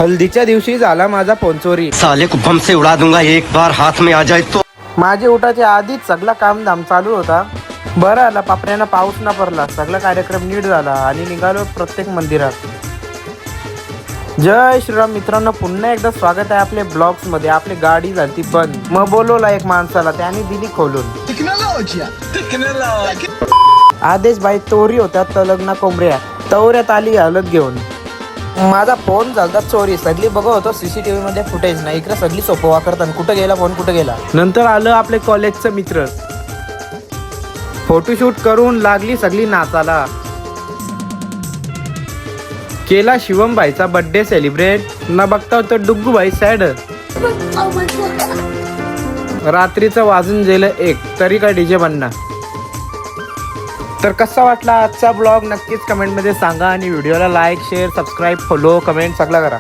हल्दीच्या दिवशी झाला माझा फोन चोरी। साले को बम से उड़ा दूंगा एक बार हाथ में आ जाए तो। माझे उठाच्या आधीच सगळा कामधाम चालू होता। बरं आला पापऱ्यानं पाऊस ना पडला, सगळा कार्यक्रम नीट झाला आणि निघालो प्रत्येक मंदिरात। जय श्रीराम मित्रांनो, पुन्हा एकदा स्वागत आहे आपल्या ब्लॉग्स मध्ये। आपली गाडी झाली बंद, मग बोलवला एक माणसाला, त्याने दिली खोलून। आदेश भाई तोरी होत्या तर लग्न कोंबड्या तवऱ्यात आली हालत घेऊन। माझा फोन झाला चोरी, सगळी बघत होतो सीसीटीव्ही मध्ये फुटेज नाही, इकडे सगळी सोपं वापरतात, कुठं गेला फोन कुठं गेला। नंतर आलं आपले कॉलेजचं मित्र, फोटोशूट करून लागली सगळी नाचाला। केला शिवम भाईचा बर्थडे सेलिब्रेट, न बघता तो डुग्गू भाई सॅड। रात्रीचं वाजून गेलं 1 तरी काय डीजे बनणार। तर कसा वाटला आजचा ब्लॉग नक्कीच कमेंटमध्ये सांगा आणि व्हिडिओला like share subscribe follow comment सगळं करा।